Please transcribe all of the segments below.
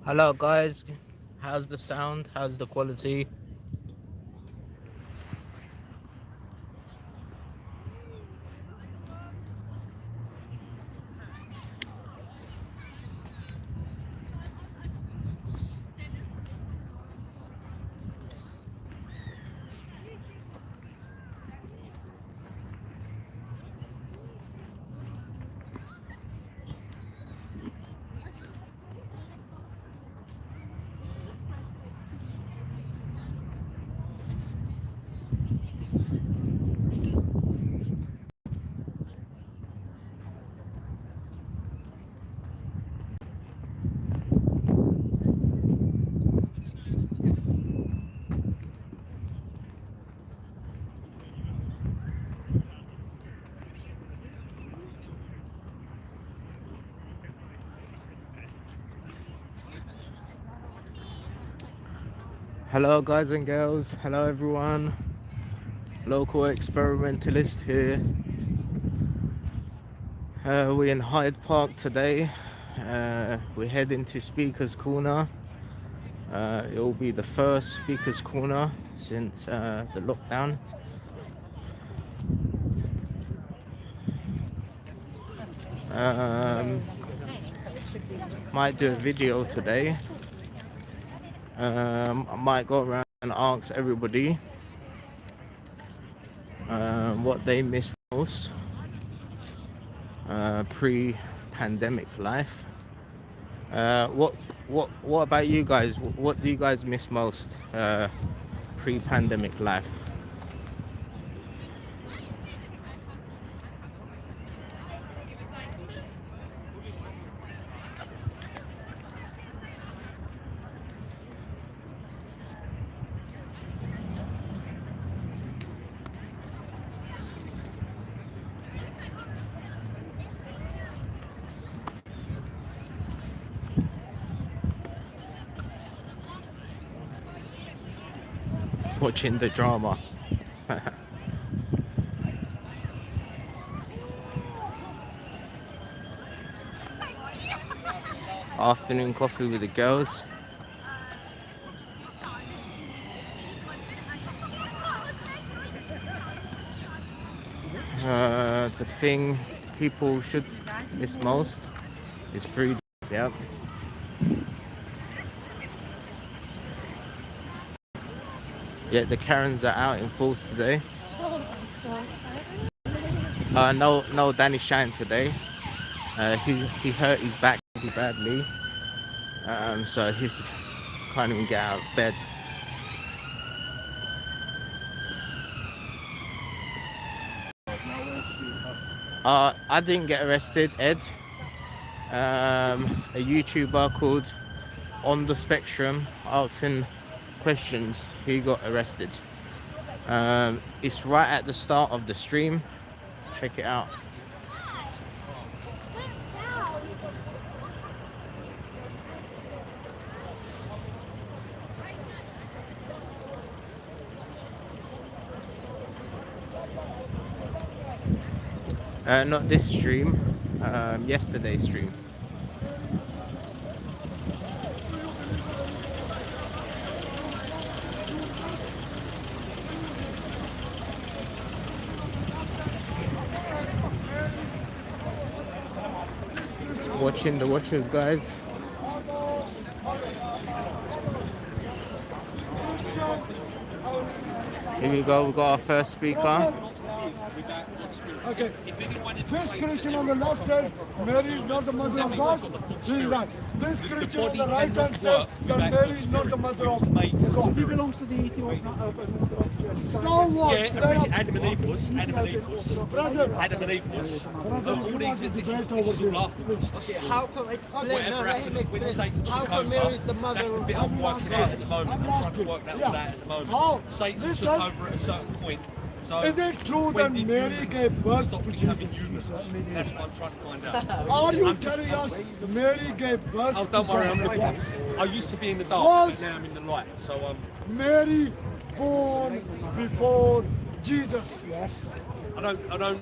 Hello guys, how's the sound? How's the quality? Hello guys and girls, hello everyone. Local experimentalist here. We're in Hyde Park today. We're heading to Speaker's Corner. It will be the first Speaker's Corner since the lockdown. Might do a video today. I might go around and ask everybody what they missed most pre-pandemic life. What about you guys? What do you guys miss most pre-pandemic life? Watching the drama. Afternoon coffee with the girls. The thing people should miss most is freedom. Yep. Yeah, the Karens are out in force today. Oh, so excited. No Danny Shine today. He hurt his back pretty badly. So he's can't even get out of bed. I didn't get arrested, Ed. A YouTuber called On the Spectrum asking questions. He got arrested. It's right at the start of the stream. Check it out. Not this stream, yesterday's stream. Watching the watchers, guys. Here we go, we got our first speaker. Okay. This Christian on the left side, Mary is not the mother of God. He is right. This Christian on the right hand side, that Mary is not the mother of God. He belongs to the Ethiopian So what? Yeah, Adam and Eve was. Adam and Eve was. Brother, Adam and Eve was. All these this is all afterwards. How come explain? No, let him When explain. Satan How took come Mary over, is the mother that's the of bit I'm working out at the moment. I'm trying to work that all out at the moment. How? Satan Listen. took over at a certain point. So is it true when that did Mary humans gave birth stop to becoming Jesus? humans? That's what I'm trying to find out. Are you I'm just- telling us Mary gave birth Oh, to don't worry, God? I'm looking. I used to be in the dark, Was- but now I'm in the light. So Mary born before Jesus. I don't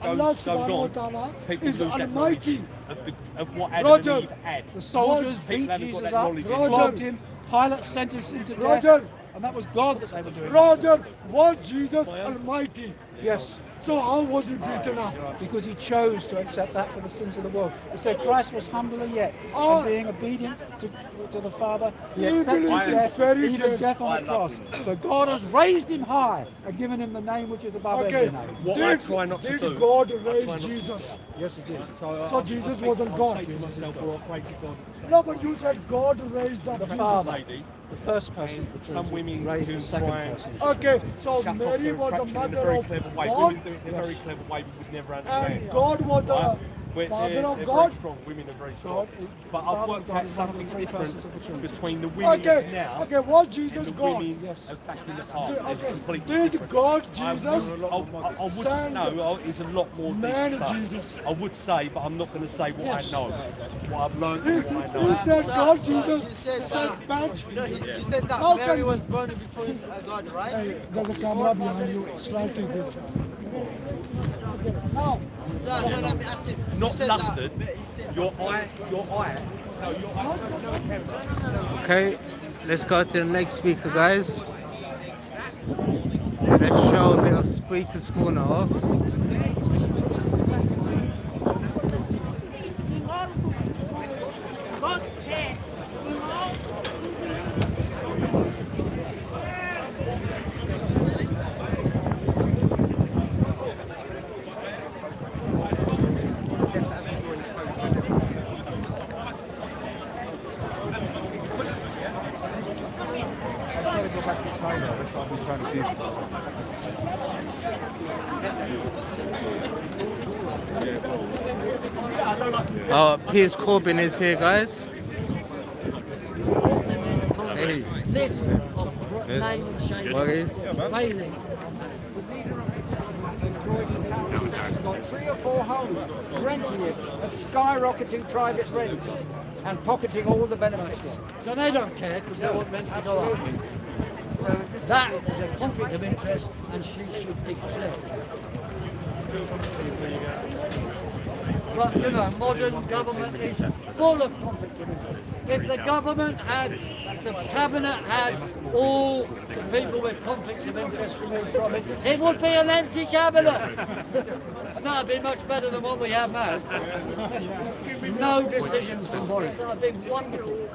believe Allah goes subhanahu wa on, ta'ala people is lose that almighty. knowledge of what Adam Roger. and Eve had. The soldiers People beat haven't got Jesus that up, knowledge Roger. flogged him. Pilate sentenced him to death. Roger. And that was God that they were doing. Roger, was Jesus almighty? Yes. So how was he beaten up? Because he chose to accept that for the sins of the world. He said Christ was humbler yet, Oh. and being obedient to the Father, he He accepted believes in death, fairy even tales. death on the cross. But God has raised him high and given him the name which is above Okay, every name. What I try not to did do- God I try raise not to- Jesus? Yes, he did. So Jesus wasn't God. I say to myself, well, I pray to God. No, but you said God raised up The Jesus. Father, Lady, the first person, some women raised who the second try and person. Okay, so shut off Mary their was the attraction in a mother very of clever way. God, Women do it in a very clever way we would never understand. and God was the Right? Father They're of very God. strong. Women are very strong. God, But the Father I've of worked God out is one of the something three different persons of the Trinity. between the women Okay, of now okay, was and Jesus the God? women Yes. of back in the past. It's Okay, completely did different. God, I Jesus, would send no, it's a lot more deep man stuff. Jesus? I would say, but I'm not going to say what I know, what I've learned, He and what I know. said God, Sir, Jesus you said, said match. no, you said that How Mary can- was born before God, right? Hey, there's a camera behind you, slightly different. Now, Sir, no, let me ask you. Not you said lusted. That, you said Your eye. No, your eye. Okay, let's go to the next speaker, guys. Let's show a bit of Speaker's Corner off. Piers Corbyn is here, guys. Hey, List of name and shame what is? failing. He's got 3 or 4 homes, renting it at skyrocketing private rents and pocketing all the benefits. So they don't care because they want rent to go up. That is a conflict of interest and she should declare. But you know, modern government is full of conflict of interest. If the government had, if the cabinet had all the people with conflicts of interest removed from it, it would be an empty cabinet. And that would be much better than what we have now. No decisions from Boris. That would be wonderful. When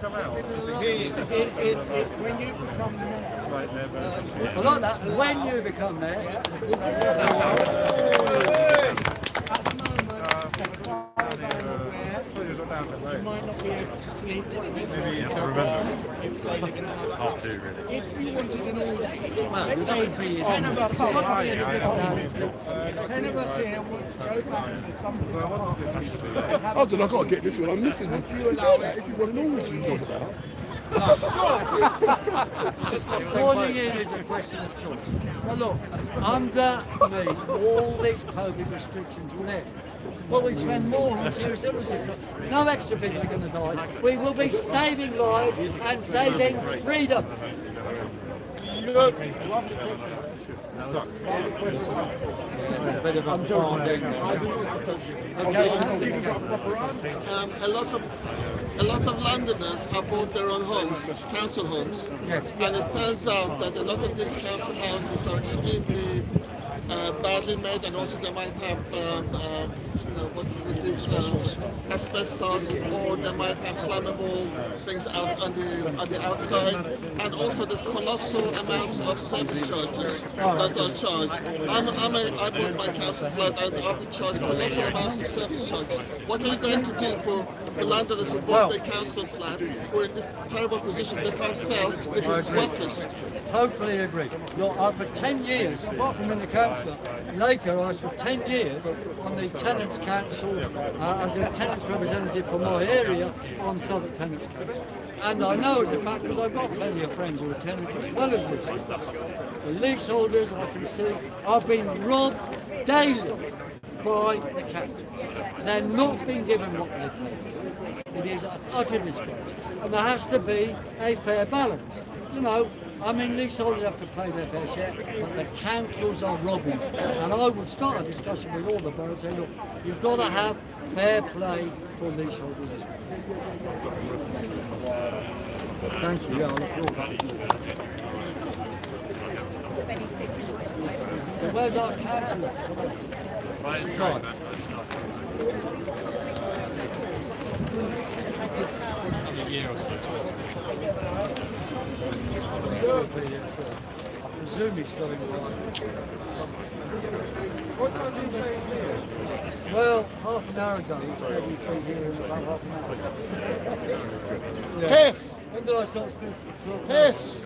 you become I like that. When you become mayor, you might not be able to sleep. If you wanted an all day, let's say 10 of us here, 10 of us here would go back to some. Hold on, I've got to get this one. I'm missing them. Did you know that if you want an orgy on about? falling in is a question of choice. Well, look, under me, all these COVID restrictions were there. But we spend more on serious illnesses. No extra people are going to die. We will be saving lives and saving freedom. A lot of Londoners have bought their own homes, council homes, and it turns out that a lot of these council houses are extremely badly made, and also they might have asbestos, or they might have flammable things out on the outside, and also there's colossal amounts of service charges that are charged. I bought my council flat and I've been charged colossal amounts of service charges. What are you going to do for the Londoners who bought their council flats, who are in this terrible position they can't sell because it's worthless? Totally agree. Look, for 10 years, apart from in the council, later I was for 10 years on the Tenants Council as a tenants representative for my area on Southwark Tenants Council. And I know as a fact because I've got plenty of friends who are tenants as well as leaseholders. The leaseholders, I can see, are being robbed daily by the council. They're not being given what they pay. It is an utter disgrace. And there has to be a fair balance. You know, I mean, leaseholders have to pay their fair share, but the councils are robbing. And I would start a discussion with all the boroughs saying, look, you've got to have fair play for leaseholders as well. Thank you. Yeah, I'll look forward to that. So where's our councillor? Scott. A year or so. I presume he's going What time do you say here? Well, half an hour ago he said he'd be here in about half an hour. Piss! When did I start speaking? Piss!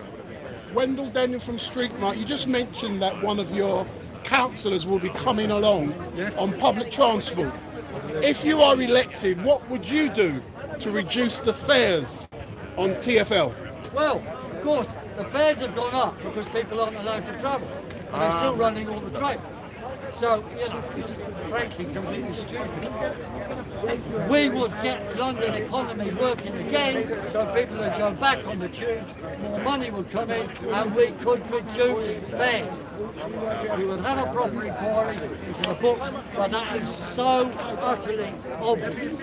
Wendell Daniel from Street Mart, you just mentioned that one of your councillors will be coming along on public transport. If you are elected, what would you do to reduce the fares on TfL? Well, of course, the fares have gone up because people aren't allowed to travel. And they're still running all the trains. So, you know, it's frankly completely stupid. We would get London economy working again, so people would go back on the tubes, more money would come in, and we could reduce fares. We would have a proper inquiry into the books, but that is so utterly obvious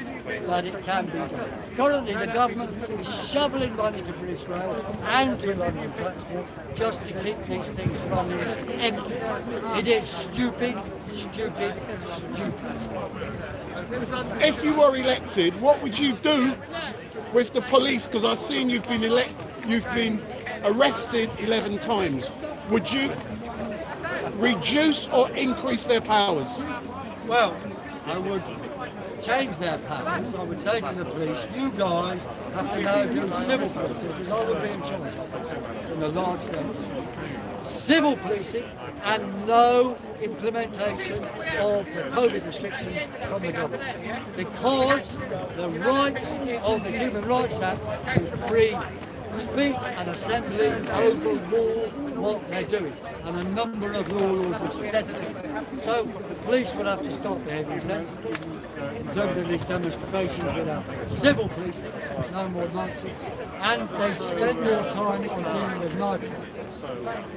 that it can be done. Currently, the government is shoveling money to British Rail and to London Transport just to keep these things running empty. It is stupid, stupid, stupid. If you were elected, what would you do with the police? Because I've seen you've been arrested 11 times. Would you reduce or increase their powers? Well, I would change their powers. I would say to the police, you guys have to now do civil policing, because I would be in charge in a large sense. Civil policing and no implementation of the COVID restrictions from the government. Because the rights of the Human Rights Act to free speech and assembly overrule what they're doing. And a number of laws have said that. So the police would have to stop behaving sensibly. In terms of these demonstrations without civil policing, no more nonsense. And they spend more time on dealing with knife crime.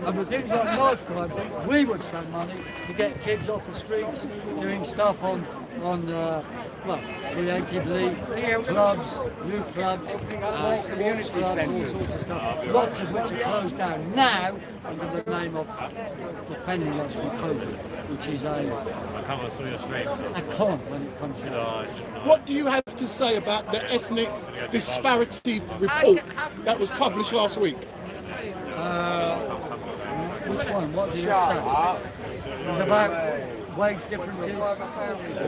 And with things like knife crime, we would spend money to get kids off the streets doing stuff on creatively, clubs, youth clubs, sports clubs, all sorts of stuff. Lots of which are closed down now under the name of defending us from COVID, which is a con when it comes to What do you have to say about the ethnic disparity report that was published last week? which one? What do you say? It's about wage differences or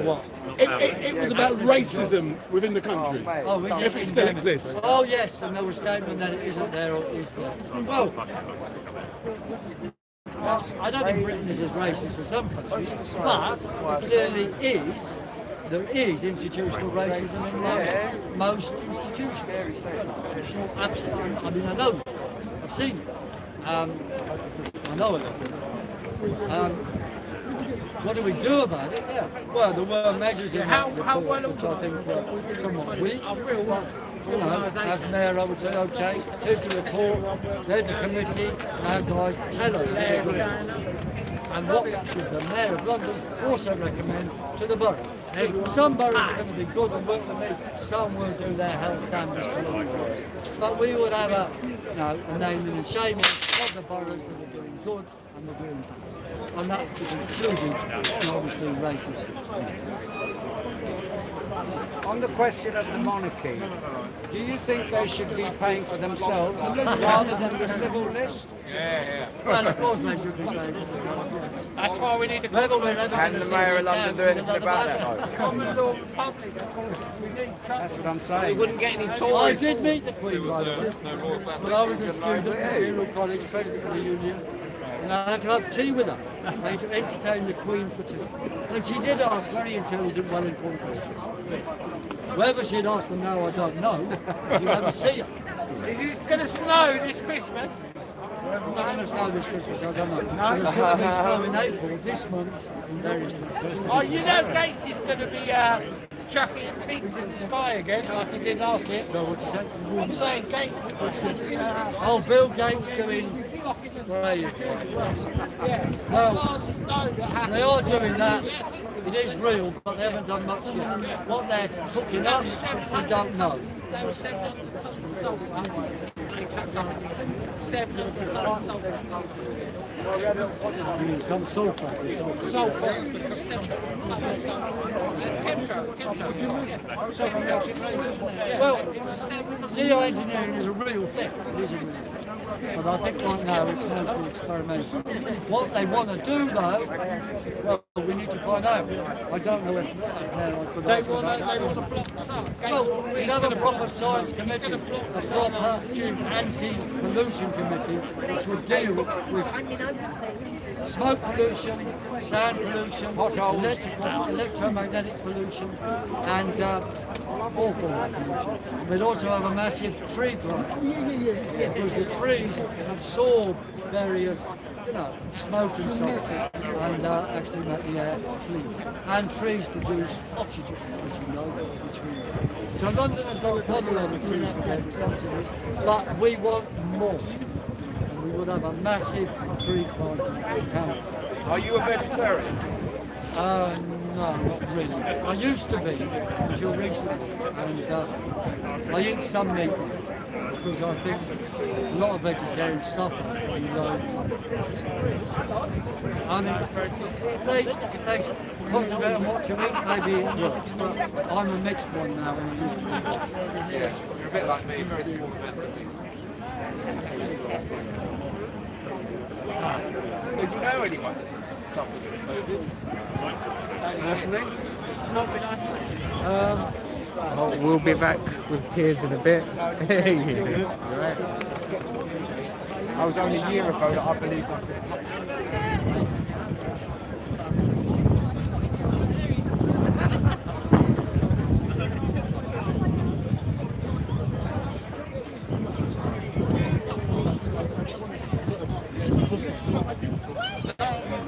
what? It was about racism within the country, Oh, if it still exists. Oh yes, and there was a statement that it isn't there or is there. Well, I don't think Britain is as racist as some countries, but there clearly is. There is institutional racism in most institutions. Sure, absolutely. I mean, I know that. I've seen it. I know it. What do we do about it? Yeah. Well, there were measures in that report, which I think were somewhat weak. But, you know, as mayor, I would say, okay, here's the report, there's a committee, now guys, tell us what we're doing. And what should the mayor of London also recommend to the borough? Some boroughs are going to be good and work for me, some will do their health damage for them. But we would have a naming and shaming of the boroughs that are doing good and are doing bad. And that is including, obviously, racism. On the question of the monarchy, do you think they should be paying for themselves rather than the civil list? Well, of course they should be paying for themselves. That's why we need to Can the Mayor of London do anything about that? That's what I'm saying. We wouldn't get any I Tories. did meet the Queen, by the way. When I was a student at Imperial College, president of the Union, and I had to have tea with her. I had to entertain the Queen for tea. And she did ask very intelligent, well-informed questions. Whether she'd asked them now, I don't know. You never see her. Is it going to snow this Christmas? It's not going to snow this Christmas, I don't know. It's going to be snow in April this month in various places. Oh, you know Gates is going to be chucking things in the sky again, like he did last year. So what you say? I'm saying Gates is going to be Oh, Bill Gates doing spray. Well, they are doing that. It is real, but they haven't done much yet. What they're cooking up, we don't know. Some sulfur. Well, geoengineering is a real thing. It is a real thing. But I think right now it's mostly experimental. What they want to do though, well, we need to find out. I don't know if they want to block some. Well, we have a proper science committee, a proper anti-pollution committee, which would deal with smoke pollution, sound pollution, electromagnetic pollution, and all forms of pollution. We'd also have a massive tree plant, because the trees absorb various, smoke and so on, and actually make the air clean. And trees produce oxygen, as you know, which we know. So London has got quite a lot of trees to get subsidies, but we want more. We would have a massive tree plant campus. Are you a vegetarian? No, not really. I used to be until recently, and I eat some meat because I think a lot of vegetarians suffer. I mean, if they concentrate on what to eat, maybe it works. But I'm a mixed one now, and I used to be. Yes, you're a bit like me, festival Did you know anyone that's suffered with COVID? Personally? We'll be back with Piers in a bit. Right. I was only a year ago that I believed I could.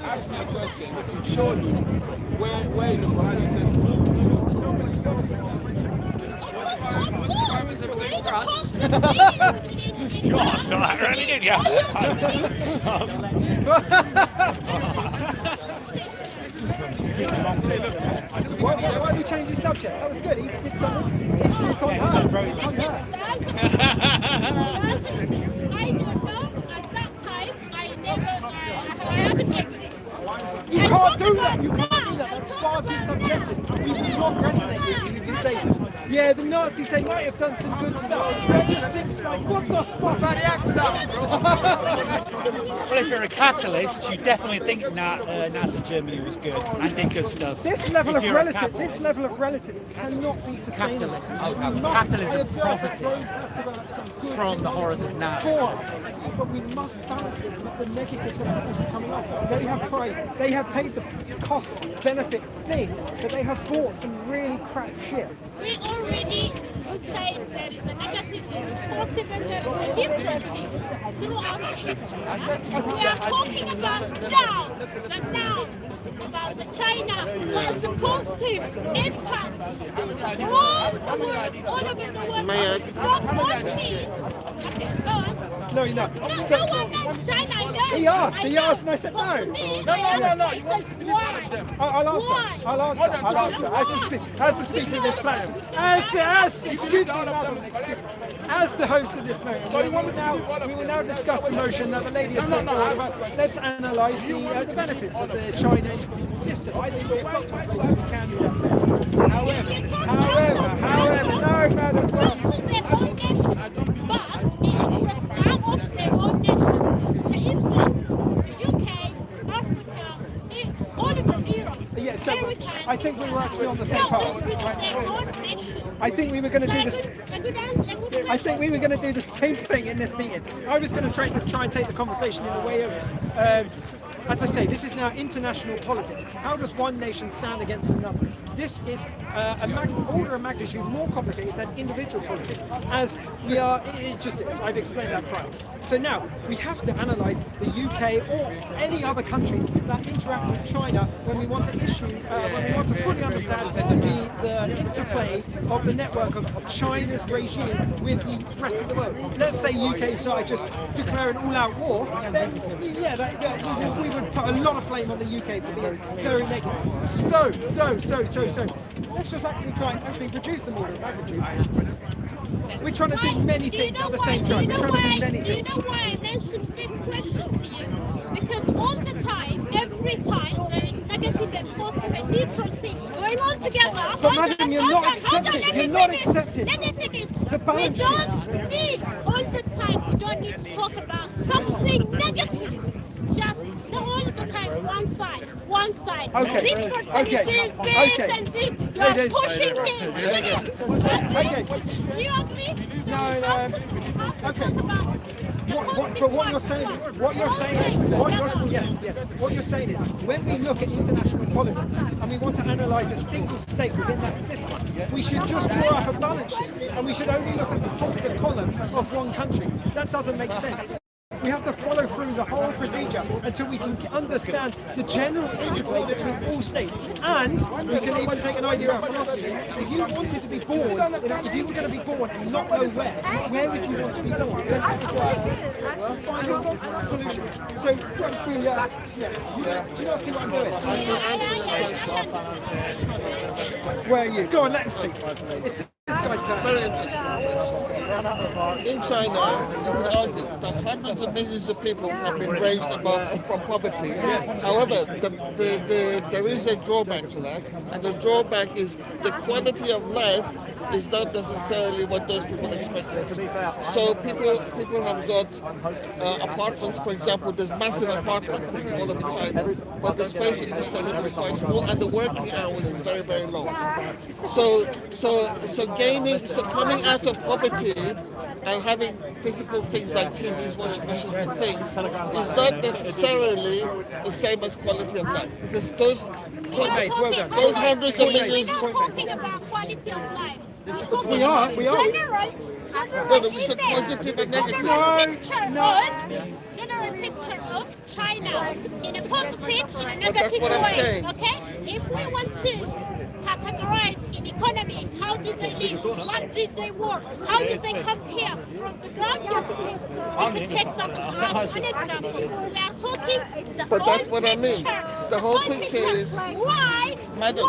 Ask me a question. If you show you where the body says Gosh, not that early, did you? Why did you change the subject? That was good. He did something. It's on her. It's on her. I don't know. At that time, I haven't experienced. You can't do that. You can't do that. That's far too subjective. We will not resonate with you if you say, yeah, the Nazis, they might have done some good stuff. What the fuck? Well, if you're a capitalist, you definitely think Nazi Germany was good and did good stuff. This level of relativism cannot be sustainable. Capitalism profited from the horrors of Nazi. But we must balance it with the negatives that are coming up. They have pride. They have paid the cost-benefit thing, but they have bought some really crap shit. We already say there is a negative, positive, and there is a different thing throughout history. We are talking about now, about the China was the positive impact all over the world. Not one thing. Okay, go on. No. He asked, and I said no. No. You want to be one of them. I'll answer. As the speaker of this planet. As the host of this motion. So we will now discuss the motion that the lady has put forward. Let's analyse the benefits of the Chinese system. I think we can do that. However, no, that's not. Yeah, so I think we were actually on the same path. I think we were going to do this. I think we were going to do the same thing in this meeting. I was going to try and take the conversation in the way of, as I say, this is now international politics. How does one nation stand against another? This is an order of magnitude more complicated than individual politics, as we are. I've explained that prior. So now we have to analyse the UK or any other countries that interact with China when we want to when we want to fully understand the interplay of the network of China's regime with the rest of the world. Let's say UK started just declare an all-out war, then we would put a lot of blame on the UK for being very negative. So, let's just actually reduce the order of magnitude. We're trying to do many things at the same time. We're trying to do many things. not accepted Let me finish. the balance sheet. We don't need all the time. We don't need to talk about something negative. Just all the time, one side, one side. Okay. This person Okay. is this Okay. and this. You're Ladies. pushing it, isn't it? Okay. Do you agree? No. Okay. What you're saying is, what you're saying is, when we look at international politics and we want to analyse a single state within that system, we should just draw up a balance sheet and we should only look at the top of the column of one country. That doesn't make sense. We have to follow through the whole procedure until we can understand the general interplay between all states. And we can even take an idea of philosophy. If you wanted to be born, if you were going to be born and not know where would you want to be born? Let's find a solution. So, do you not see what I'm doing? I can answer your question. Where are you? Go on, let him speak. It's this guy's turn. Very interesting. In China, you would argue that hundreds of millions of people have been raised from poverty. However, there is a drawback to that, and the drawback is the quality of life is not necessarily what those people expected. So people have got apartments, for example, there's massive apartments all over China, but the space in which they live is quite small, and the working hours is very, very long. So coming out of poverty and having physical things like TVs, washing machines, and things is not necessarily the same as quality of life, because those hundreds of millions. We're not talking about quality of life. We are. General we said positive and negative. General picture of China in a positive, in a negative that's what I'm way. saying. Okay? If we want to categorize in economy, how do they live? What do they work? How do they compare from the ground? Yes, please. We can take that as an example. We are talking the But whole that's what I mean. picture. The whole picture is why? Madam.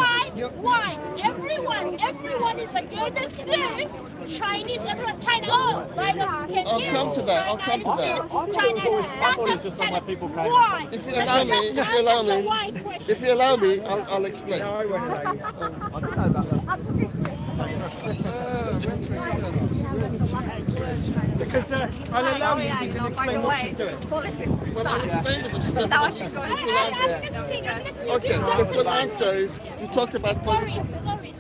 Why? Everyone is against the Chinese, everyone, China, virus can I'll come to that. China is that. Why? If you allow me, I'll explain. No, I won't allow you. I don't know about that. Because I'll allow you to explain what she's doing. Well, I'll explain the Okay, the full answer is you talked about positive. Sorry.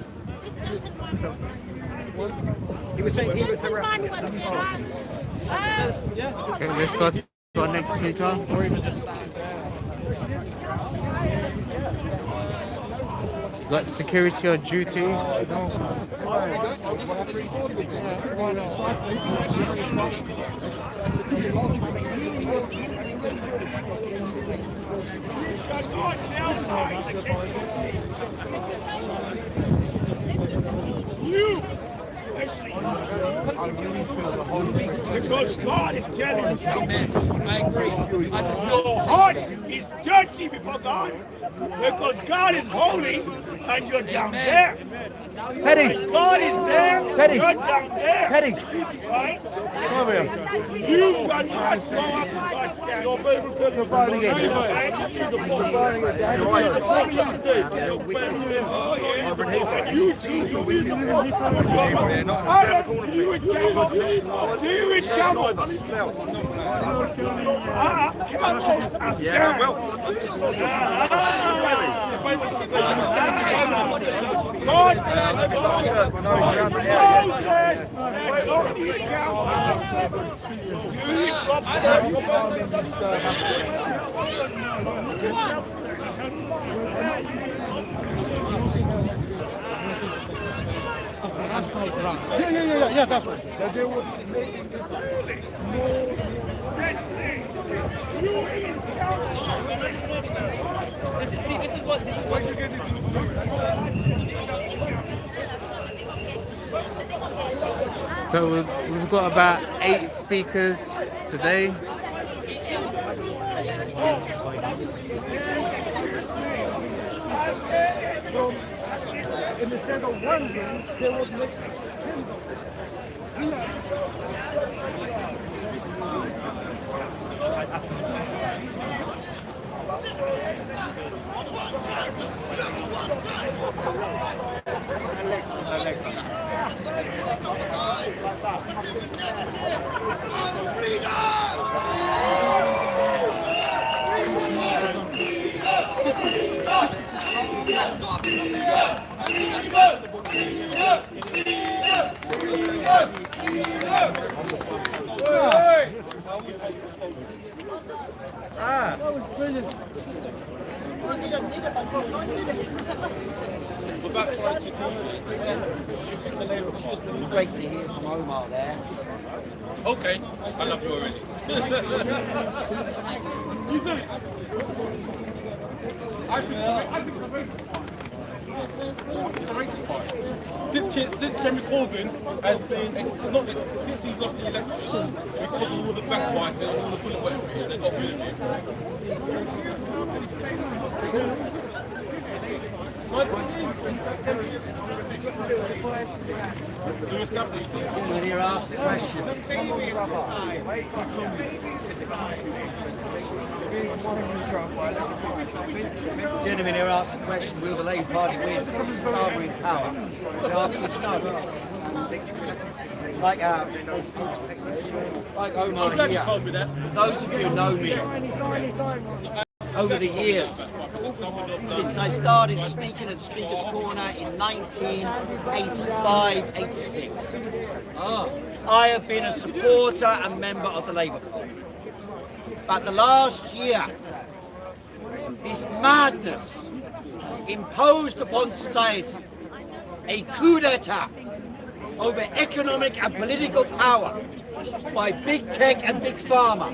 He was saying he was harassing. Okay, let's go to our next speaker. Got security on duty. Because God is telling you. Amen. I agree. Your heart is dirty before God. Because God is holy and you're down there. Petty. God is there, Petty. you're down there. Petty. Right? Come here. You got to go up to God's standard. Your favorite Providing it. Yeah, well. God Yeah, that's right. This is what you get. So we've got about 8 speakers today. In the state of wondering, they would make That was brilliant. Great to hear from Omar there. Okay, I love yours. Since Jeremy Corbyn has been, not since he lost the election, because of all the backbiting and all the bullet weapons they got rid of him. To establish it. When you're asked the question. Gentlemen, here asked the question, will the Labour Party win Starmer in power? The answer is no. Like Omar here, those of you who know me, over the years, since I started speaking at Speaker's Corner in 1985-86, I have been a supporter and member of the Labour Party. But the last year, this madness imposed upon society a coup d'etat over economic and political power by big tech and big pharma,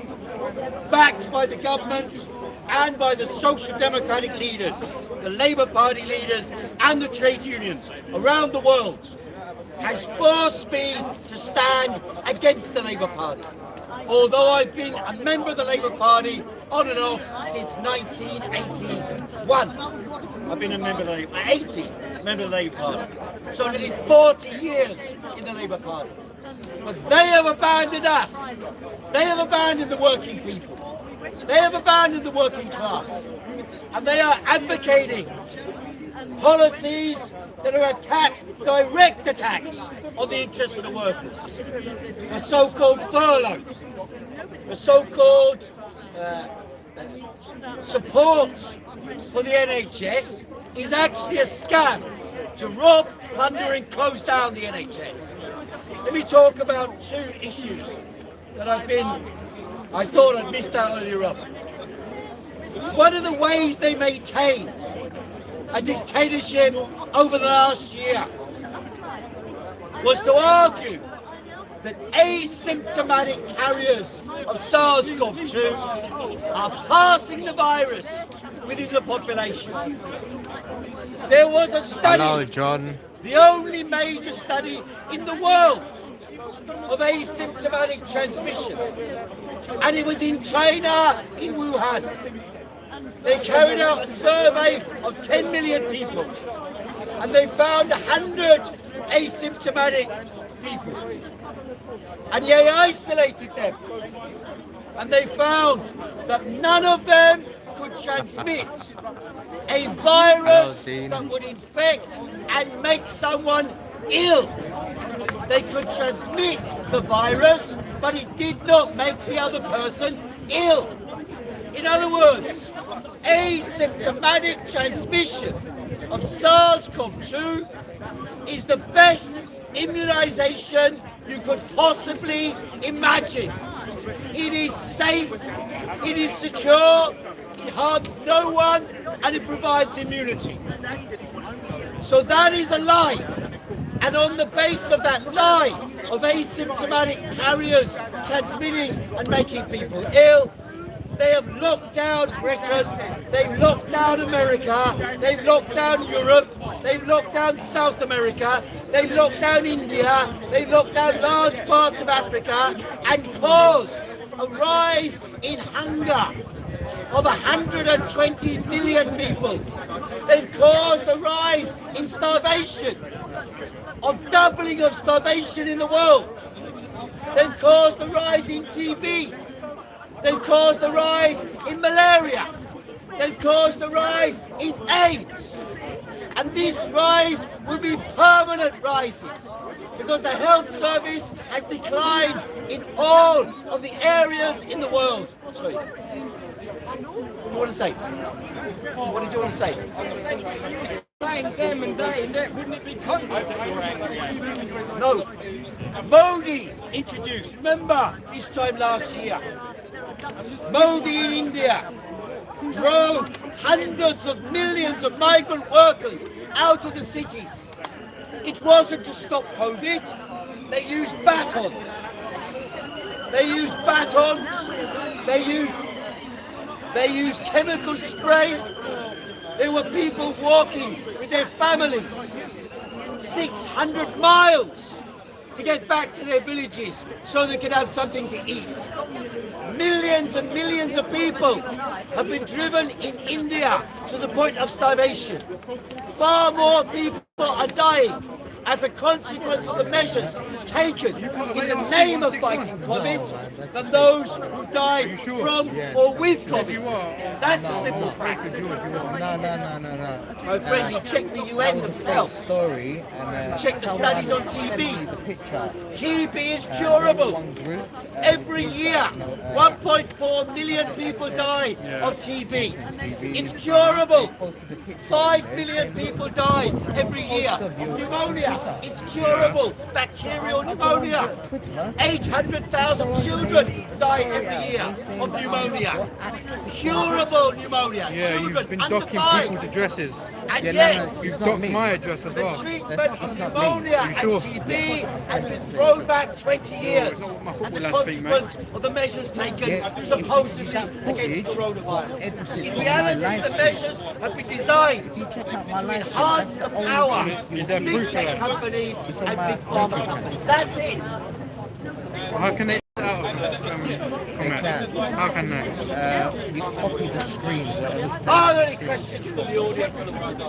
backed by the government and by the social democratic leaders, the Labour Party leaders and the trade unions around the world, has forced me to stand against the Labour Party. Although I've been a member of the Labour Party on and off since 1981. I've been a member of the Labour Party, 80 member of the Labour Party. So nearly 40 years in the Labour Party. But they have abandoned us. They have abandoned the working people. They have abandoned the working class. And they are advocating policies that are attacks, direct attacks on the interests of the workers. The so-called furloughs, the so-called support for the NHS is actually a scam to rob, plunder and close down the NHS. Let me talk about two issues that I thought I'd missed out earlier on. One of the ways they maintained a dictatorship over the last year was to argue that asymptomatic carriers of SARS-CoV-2 are passing the virus within the population. There was a study, hello, John, the only major study in the world of asymptomatic transmission, and it was in China, in Wuhan. They carried out a survey of 10 million people, and they found 100 asymptomatic people, and they isolated them, and they found that none of them could transmit a virus that would infect and make someone ill. They could transmit the virus, but it did not make the other person ill. In other words, asymptomatic transmission of SARS-CoV-2 is the best immunization you could possibly imagine. It is safe, it is secure, it harms no one, and it provides immunity. So that is a lie. And on the base of that lie of asymptomatic carriers transmitting and making people ill, they have locked down Britain, they've locked down America, they've locked down Europe, they've locked down South America, they've locked down India, they've locked down large parts of Africa, and caused a rise in hunger of 120 million people. They've caused a rise in starvation, of doubling of starvation in the world. They've caused a rise in TB. They've caused a rise in malaria. They've caused a rise in AIDS. And this rise will be permanent rises because the health service has declined in all of the areas in the world. Sorry. What do you want to say? What did you want to say? Them and they, wouldn't it be COVID? No. Modi introduced, remember this time last year, Modi in India drove hundreds of millions of migrant workers out of the cities. It wasn't to stop COVID. They used batons. They used batons. They used chemical spray. There were people walking with their families 600 miles to get back to their villages so they could have something to eat. Millions and millions of people have been driven in India to the point of starvation. Far more people are dying as a consequence of the measures taken in the name of fighting COVID than those who died from or with COVID. That's a simple fact. No. My friend, you check the UN themselves. Story Check the studies on TB. The picture. TB is curable. Every year, 1.4 million people die of TB. It's curable. 5 million people die every year. Pneumonia, it's curable. Bacterial pneumonia. 800,000 children die every year of pneumonia. Curable pneumonia. Yeah, Children you've been under docking 5. people's addresses. And yet, You've docked my address as the well. treatment of pneumonia and sure? TB has been thrown back 20 years It's not what my as football a lads think, mate. consequence of the measures taken supposedly against coronavirus. In reality, the measures have been designed to enhance the power of Is there big proof of tech that? companies and big pharma companies. That's it. Well, how can they get out from it? How can they? You copy the screen. Are there any questions from the audience?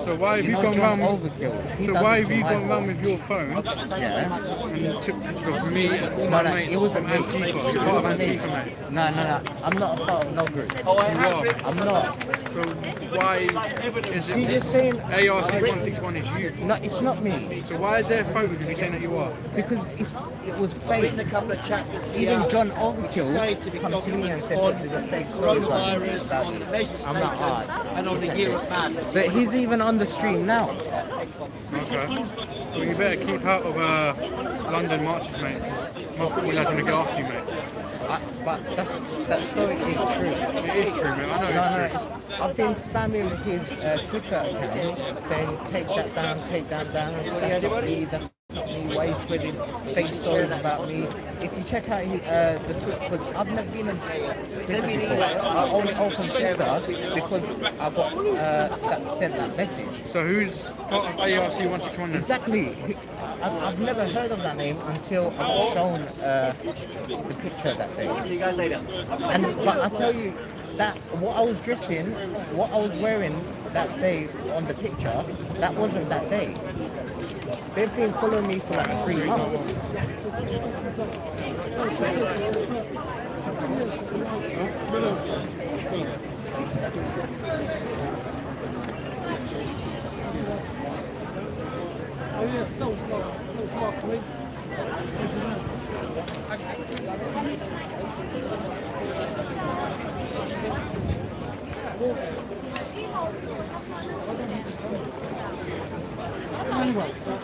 So why have you gone John round? Overkill. So why have you gone round with your phone Yeah. and took pictures of me and all No, my no, mates it wasn't from me. Antifa? It You're part of wasn't me. Antifa, mate. No. I'm not a part of no group. Oh, I You have are. it. I'm not. So why is See, it you're saying ARC 161 is you? no. It's not me So why is there a photo of you saying that you are? because it was fake. Written a couple of chapters here. Even John Overkill Decided to be come to me and said on that there's a fake story coronavirus, about on the me. measures I'm not taken, hard. and on the year of madness. But he's even on the stream now. Okay. Well, you better keep out of London marches, mate. 'Cause my football lads want to get after you, mate. But that story ain't true. It is true, mate. I know it's true. I've been spamming his Twitter account saying take that down. That's not me. That's not me. Why are you spreading fake stories about me? If you check out the Twitter, because I've never been on Twitter before. I only opened Twitter because I got sent that message. So who's part of ARC 161 then? Exactly. I've never heard of that name until I was shown the picture that day. See you guys later. But I tell you that what I was dressing, what I was wearing that day on the picture, that wasn't that day. They've been following me for like 3 months.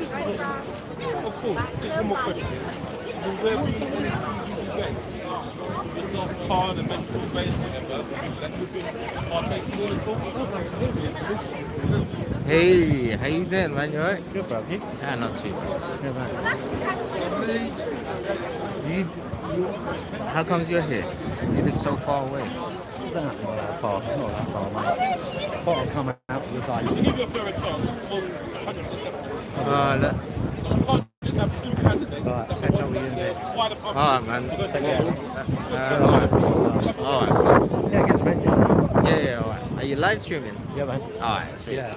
Of course, just one more question. Will there be any events, yourself, parliamentary events, whatever, that you've been partaking in? Hey, how you doing, man? You alright? Good, bro. You? Yeah, not too bad. Good, man. How comes you're here? You live so far away. Not that far, mate. Thought I'd come out for the day. To give you a fairer chance, Look. just have two candidates. Right, catch up with you in a bit. Why the public? Alright, man. Take care. Alright. Yeah, get some message. Yeah, alright. Are you live streaming? Yeah, man. Alright, sweet. Yeah.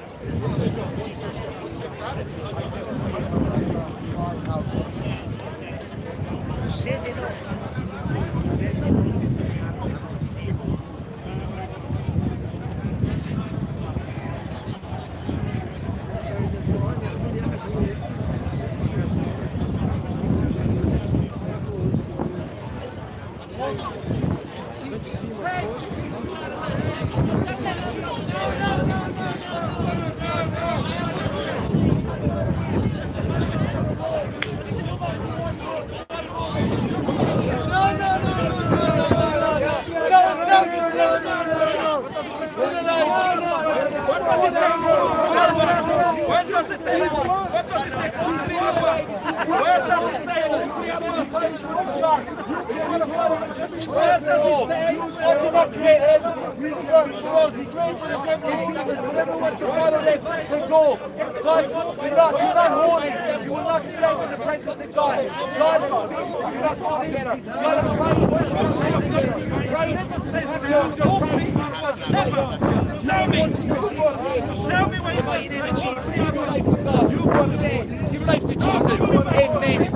Where does it say? Where does it say? Where does it say? He created the devil, his demons, whatever wants to follow them can go. God, you're not holy. You will not stand in the presence of God. God is sin. You're not going together. God is right. Show me where you say Give your life to God. Give your life to Jesus. Amen.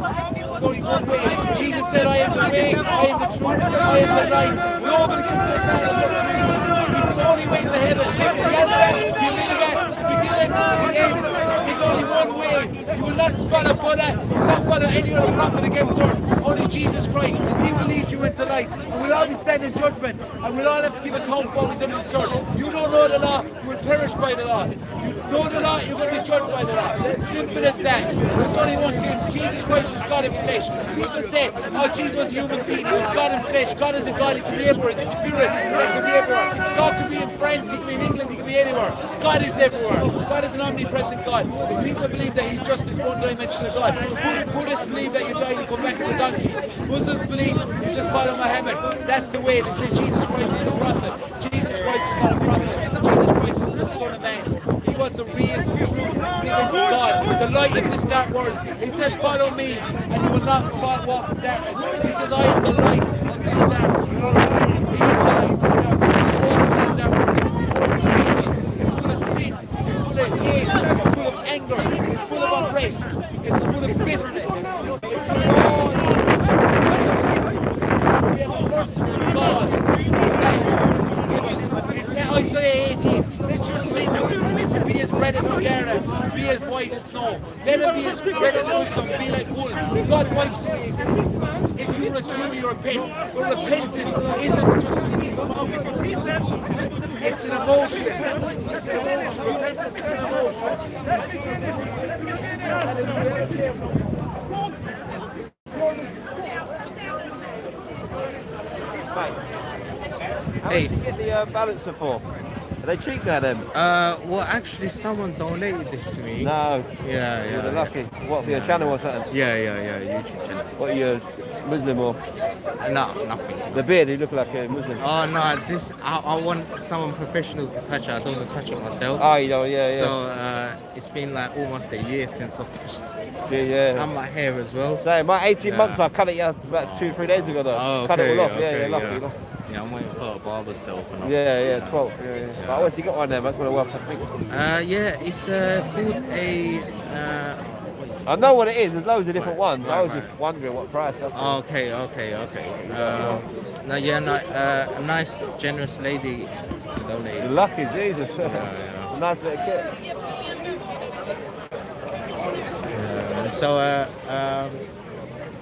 Going one way. Jesus said, I am the way, I am the truth, I am the life. Nobody can say that. He's the only way to heaven. There's only one way. You will not follow Buddha, you will not follow any other prophet against her. Only Jesus Christ. He will lead you into life. And we'll all be standing in judgment. And we'll all have to give account for what we've done in this earth. You don't know the law, you will perish by the law. You know the law, you're going to be judged by the law. Simple as that. There's only one thing. Jesus Christ was God in flesh. People say, oh, Jesus was a human being. He was God in flesh. God is a God. He can be everywhere. The Spirit that can be everywhere. God can be in France. He can be in England. He can be anywhere. God is everywhere. God is an omnipresent God. If people believe that He's just this one-dimensional God. Buddhists believe that you die and come back to the donkey. Muslims believe you just follow Muhammad. That's the way. They say Jesus Christ is a prophet. Jesus Christ is not a prophet. Jesus Christ was the Son of Man. He was the real, true, living God, the light of this dark world. He says, follow me, and you will not walk in darkness. He says, I am the light of this dark world. He is the light of this dark world. It's full of sin, it's full of hate, it's full of anger, it's full of unrest, it's full of bitterness, it's full of all these we have a merciful God. Isaiah 18, let your sins be as red as scarlet, be as white as snow. Let it be as red as crimson, be like wool. God wipes away sins. If you truly repent, your repentance isn't just it's an emotion. It's an emotion. Repentance is an emotion. How much did you get the balancer for? Are they cheap now then? Well, actually, someone donated this to me. No. Yeah, yeah. You're lucky. What, for your channel or something? Yeah, YouTube channel. What, are you Muslim or? No, nothing. The beard, you look like a Muslim. Oh no, this I want someone professional to touch it. I don't want to touch it myself. Oh, you don't, yeah. So it's been like almost a year since I've touched it. Yeah. And my hair as well. So my 18 months, I cut it out about 2-3 days ago though. Oh, okay, cut it all off, okay, lucky. Yeah, I'm waiting for a barber to open up. Yeah, 12. Yeah. But I went to get one there, that's what I work, I think. Yeah, it's called a. I know what it is. There's loads of different ones. Right, I was just wondering what price. That's all. Okay. A nice, generous lady donated. Lucky Jesus. It's a nice bit of kit.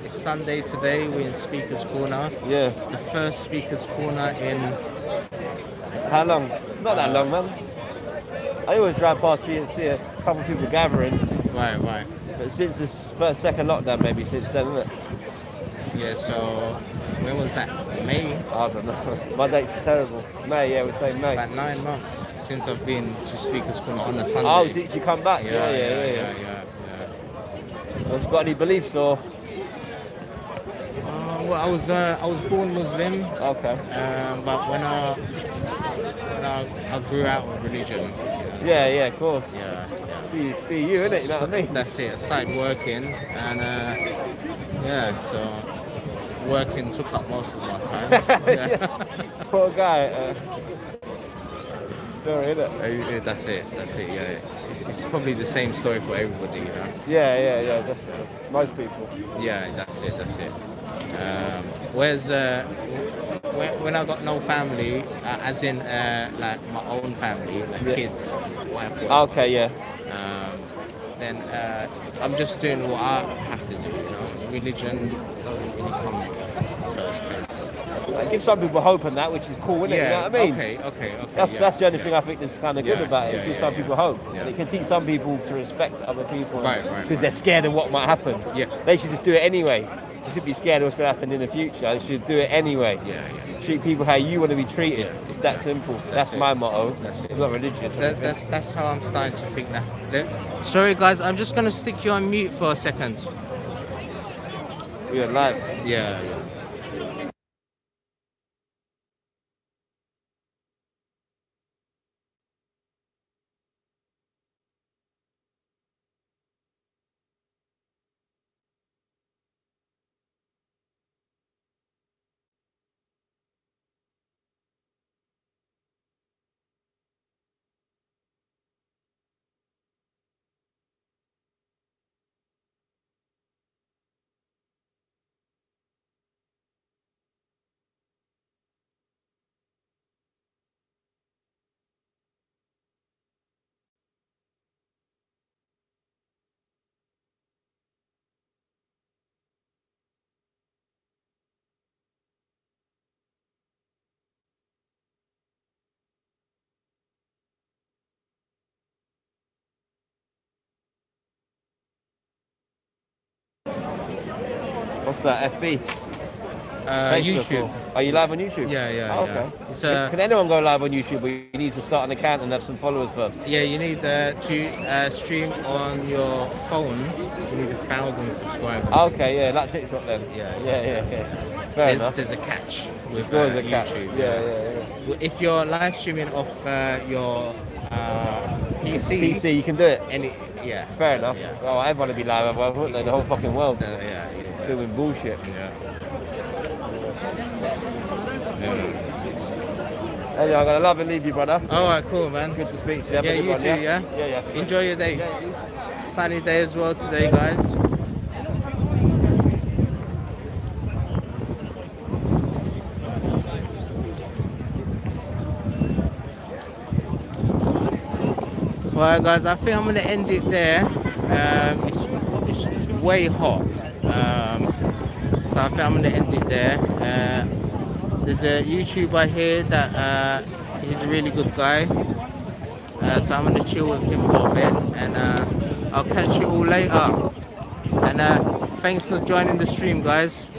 It's Sunday today. We're in Speaker's Corner. Yeah. The first Speaker's Corner in. How long? Not that long, man. I always drive past, see a couple of people gathering. Right. But since this second lockdown, maybe since then, isn't it? Yeah, so when was that? May? I don't know. My dates are terrible. May, yeah, we're saying May. About 9 months since I've been to Speaker's Corner on a Sunday. Oh, since you come back? Yeah. Have you got any beliefs or? Well, I was born Muslim. Okay. But when I grew out of religion. Yeah, of course. Yeah. Be you, innit? You know what I mean? That's it. I started working, and so working took up most of my time. Poor guy. Story, innit? That's it. Yeah. It's probably the same story for everybody, you know. Yeah, definitely. Most people. Yeah, that's it. Whereas when I got no family, as in like my own family, like kids, wife. Okay, yeah. Then I'm just doing what I have to do. You know, religion doesn't really come first place. It gives some people hope and that, which is cool, isn't it? You know what I mean? Okay. That's the only thing I think that's kind of good about it. It gives some people hope. Yeah. And it can teach some people to respect other people. Right. Because they're scared of what might happen. Yeah. They should just do it anyway. You should be scared of what's going to happen in the future. You should do it anyway. Yeah. Treat people how you want to be treated. It's that simple. That's my motto. That's it. I'm not religious. That's how I'm starting to think now. Sorry guys, I'm just gonna stick you on mute for a second. We're live. Yeah. What's that? FB? Facebook YouTube. or- Are you live on YouTube? Yeah. Oh, okay. It's, Can anyone go live on YouTube? But you need to start an account and have some followers first. Yeah, you need to stream on your phone. You need 1,000 subscribers. Okay, yeah, like TikTok then. Yeah. Fair enough. There's a catch with There's always a catch. YouTube. Yeah. If you're live streaming off your PC, PC, you can do it. Yeah. Fair enough. Yeah. Oh, everyone would be live, otherwise, wouldn't they? The whole fucking world. Yeah. Doing bullshit. Yeah. Anyway, I'm gonna love and leave you, brother. Alright, cool, man. Good to speak to you. Have Yeah, a good you one, too, yeah? Yeah. Enjoy your day. Yeah. Sunny day as well today, guys. Well, guys, I think I'm gonna end it there. It's way hot, so I think I'm gonna end it there. There's a YouTuber here that he's a really good guy, so I'm gonna chill with him for a bit, and I'll catch you all later. And thanks for joining the stream, guys.